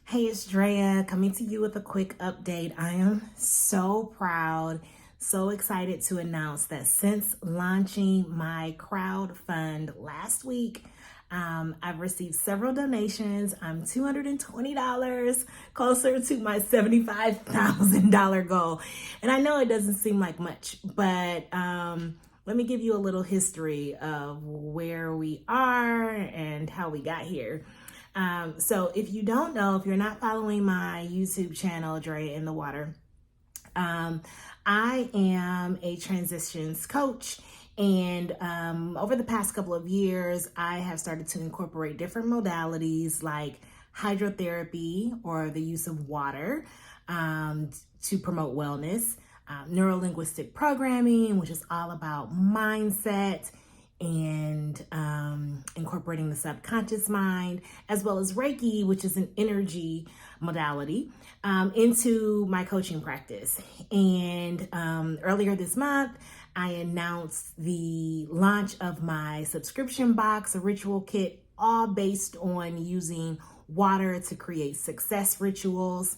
Hey, it's Drea coming to you with a quick update. I am so proud, so excited to announce that since launching my crowdfund last week, I've received several donations. I'm $220 closer to my $75,000 goal. And I know it doesn't seem like much, but let me give you a little history of where we are and how we got here. So if you don't know, if you're not following my YouTube channel, Drea in the Water, I am a transitions coach. And over the past couple of years, I have started to incorporate different modalities like hydrotherapy or the use of water to promote wellness, neurolinguistic programming, which is all about mindset and incorporating the subconscious mind, as well as Reiki, which is an energy modality, into my coaching practice. And earlier this month, I announced the launch of my subscription box, a ritual kit, all based on using water to create success rituals.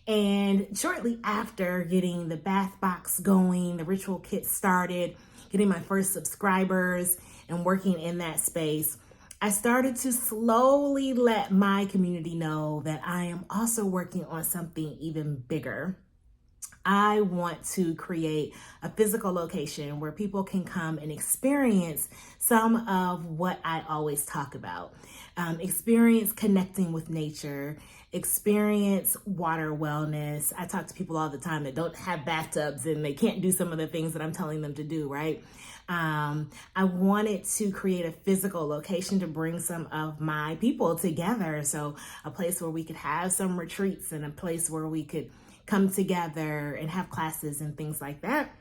And shortly after getting the bath box going, the ritual kit started, getting my first subscribers and working in that space, I started to slowly let my community know that I am also working on something even bigger. I want to create a physical location where people can come and experience some of what I always talk about. Experience connecting with nature, experience water wellness. I talk to people all the time that don't have bathtubs and they can't do some of the things that I'm telling them to do, right? I wanted to create a physical location to bring some of my people together. So a place where we could have some retreats and a place where we could come together and have classes and things like that.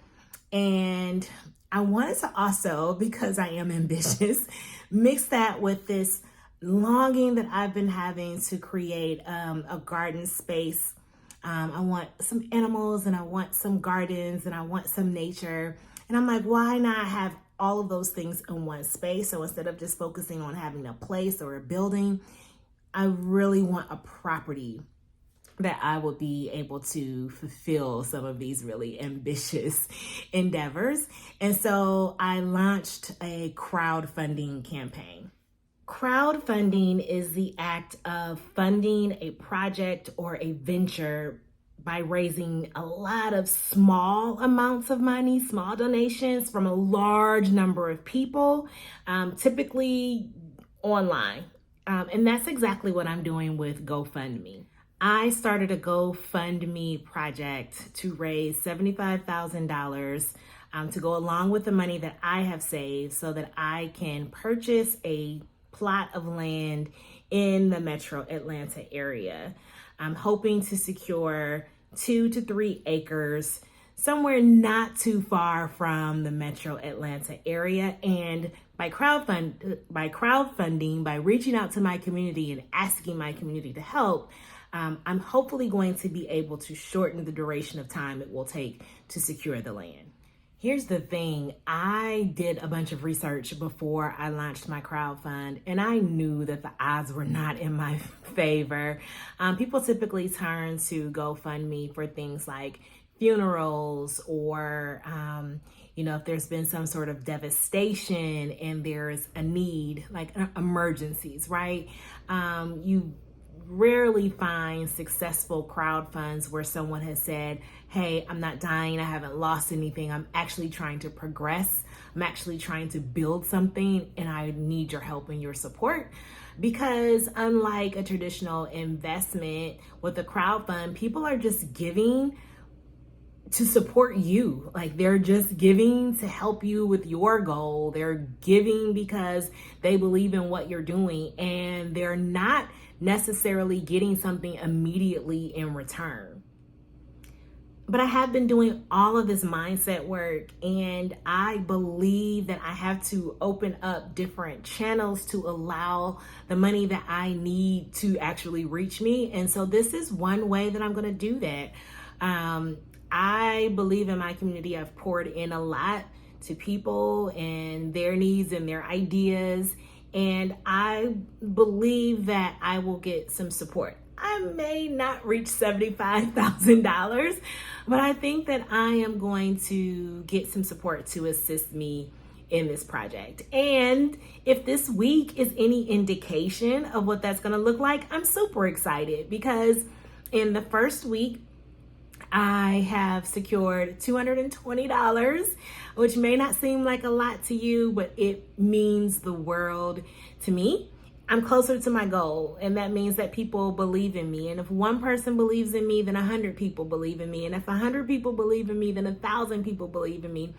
And I wanted to also, because I am ambitious, mix that with this longing that I've been having to create a garden space. I want some animals and I want some gardens and I want some nature. And I'm like, why not have all of those things in one space? So instead of just focusing on having a place or a building, I really want a property that I will be able to fulfill some of these really ambitious endeavors. And so I launched a crowdfunding campaign. Crowdfunding is the act of funding a project or a venture by raising a lot of small amounts of money, small donations from a large number of people, typically online. And that's exactly what I'm doing with GoFundMe. I started a GoFundMe project to raise $75,000 to go along with the money that I have saved so that I can purchase a plot of land in the metro Atlanta area. I'm hoping to secure 2 to 3 acres somewhere not too far from the metro Atlanta area. And by crowdfunding, by reaching out to my community and asking my community to help, I'm hopefully going to be able to shorten the duration of time it will take to secure the land. Here's the thing, I did a bunch of research before I launched my crowdfund, and I knew that the odds were not in my favor. People typically turn to GoFundMe for things like funerals or, if there's been some sort of devastation and there's a need, like emergencies, right? You rarely find successful crowdfunds where someone has said, hey, I'm not dying, I haven't lost anything, I'm actually trying to progress, I'm actually trying to build something, and I need your help and your support. Because unlike a traditional investment with a crowdfund, people are just giving to support you. Like, they're just giving to help you with your goal. They're giving because they believe in what you're doing, and they're not necessarily getting something immediately in return. But I have been doing all of this mindset work, and I believe that I have to open up different channels to allow the money that I need to actually reach me. And so this is one way that I'm going to do that. I believe in my community. I've poured in a lot to people and their needs and their ideas. And I believe that I will get some support. I I may not reach $75,000, but I think that I am going to get some support to assist me in this project. And if this week is any indication of what that's going to look like, I'm super excited because in the first week, I have secured $220, which may not seem like a lot to you, but it means the world to me. I'm closer to my goal, and that means that people believe in me. And if one person believes in me, then 100 people believe in me. And if 100 people believe in me, then 1,000 people believe in me.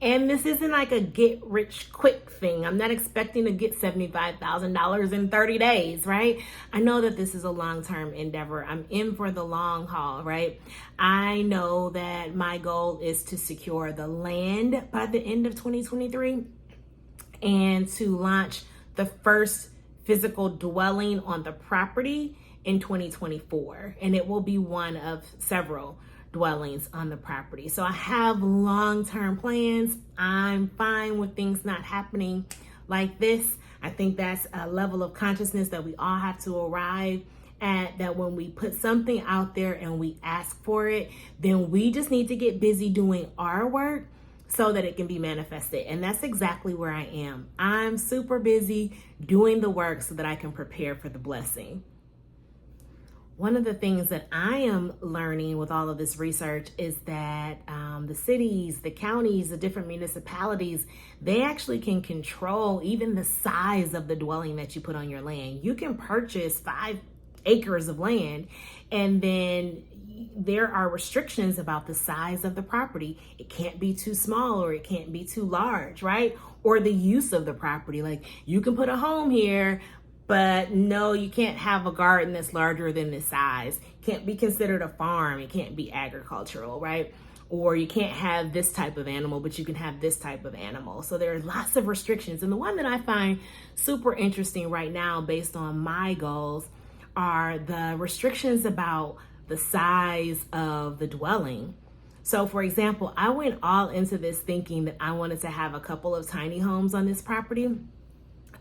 And this isn't like a get rich quick thing. I'm not expecting to get $75,000 in 30 days, right? I know that this is a long-term endeavor. I'm in for the long haul, right? I know that my goal is to secure the land by the end of 2023 and to launch the first physical dwelling on the property in 2024. And it will be one of several dwellings on the property. So I have long-term plans. I'm fine with things not happening like this. I think that's a level of consciousness that we all have to arrive at, that when we put something out there and we ask for it, then we just need to get busy doing our work so that it can be manifested. And that's exactly where I am. I'm super busy doing the work so that I can prepare for the blessing. One of the things that I am learning with all of this research is that the cities, the counties, the different municipalities, they actually can control even the size of the dwelling that you put on your land. You can purchase 5 acres of land, and then there are restrictions about the size of the property. It can't be too small or it can't be too large, right? Or the use of the property. Like, you can put a home here, but no, you can't have a garden that's larger than this size. Can't be considered a farm. It can't be agricultural, right? Or you can't have this type of animal, but you can have this type of animal. So there are lots of restrictions. And the one that I find super interesting right now, based on my goals, are the restrictions about the size of the dwelling. So for example, I went all into this thinking that I wanted to have a couple of tiny homes on this property.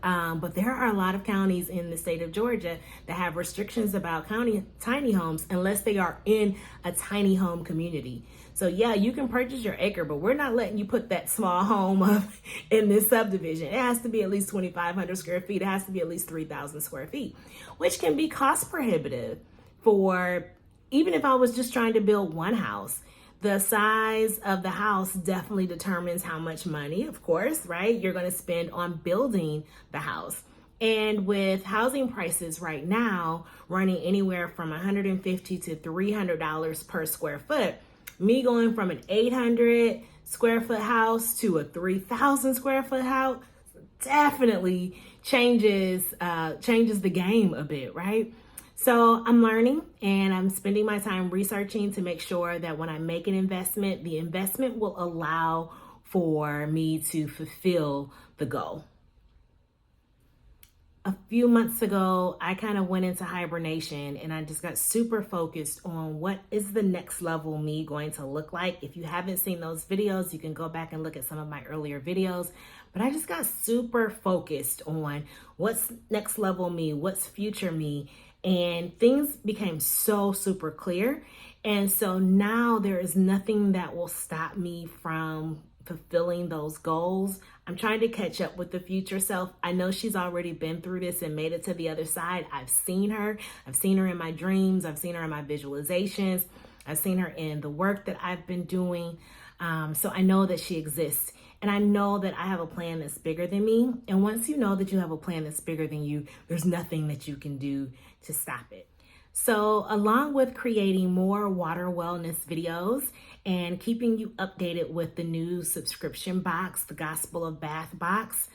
But there are a lot of counties in the state of Georgia that have restrictions about tiny homes unless they are in a tiny home community. So yeah, you can purchase your acre, but we're not letting you put that small home up in this subdivision. It has to be at least 2,500 square feet. It has to be at least 3,000 square feet, which can be cost prohibitive for, even if I was just trying to build one house. The size of the house definitely determines how much money, of course, right, you're going to spend on building the house. And with housing prices right now running anywhere from $150 to $300 per square foot, me going from an 800 square foot house to a 3,000 square foot house definitely changes the game a bit, right? So I'm learning and I'm spending my time researching to make sure that when I make an investment, the investment will allow for me to fulfill the goal. A few months ago, I kind of went into hibernation and I just got super focused on what is the next level me going to look like. If you haven't seen those videos, you can go back and look at some of my earlier videos. But I just got super focused on what's next level me, what's future me. And things became so super clear. And so now there is nothing that will stop me from fulfilling those goals. I'm trying to catch up with the future self. I know she's already been through this and made it to the other side. I've seen her. I've seen her in my dreams. I've seen her in my visualizations. I've seen her in the work that I've been doing. So I know that she exists. And I know that I have a plan that's bigger than me. And once you know that you have a plan that's bigger than you, there's nothing that you can do to stop it. So along with creating more water wellness videos and keeping you updated with the new subscription box, the Gospel of Bath box,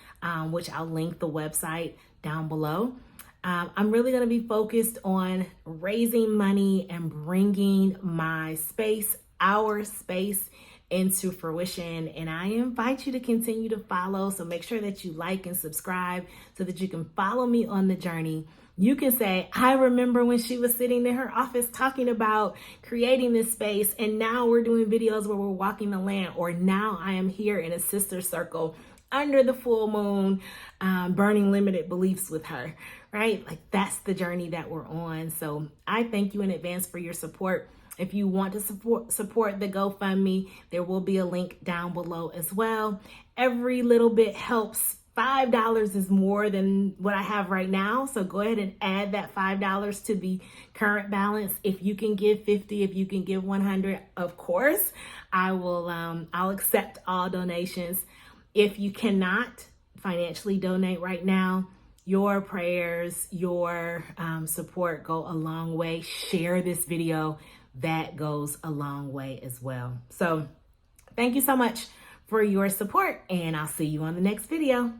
which I'll link the website down below, I'm really going to be focused on raising money and bringing my space, our space, into fruition. And I invite you to continue to follow. So make sure that you like and subscribe so that you can follow me on the journey. You can say, I remember when she was sitting in her office talking about creating this space, and now we're doing videos where we're walking the land, or now I am here in a sister circle under the full moon, burning limited beliefs with her, right? Like that's the journey that we're on. So I thank you in advance for your support. If you want to support the GoFundMe, there will be a link down below as well. Every little bit helps. $5 is more than what I have right now. So go ahead and add that $5 to the current balance. If you can give 50, if you can give 100, of course, I'll accept all donations. If you cannot financially donate right now, your prayers, your support go a long way. Share this video. That goes a long way as well. So thank you so much for your support, and I'll see you on the next video.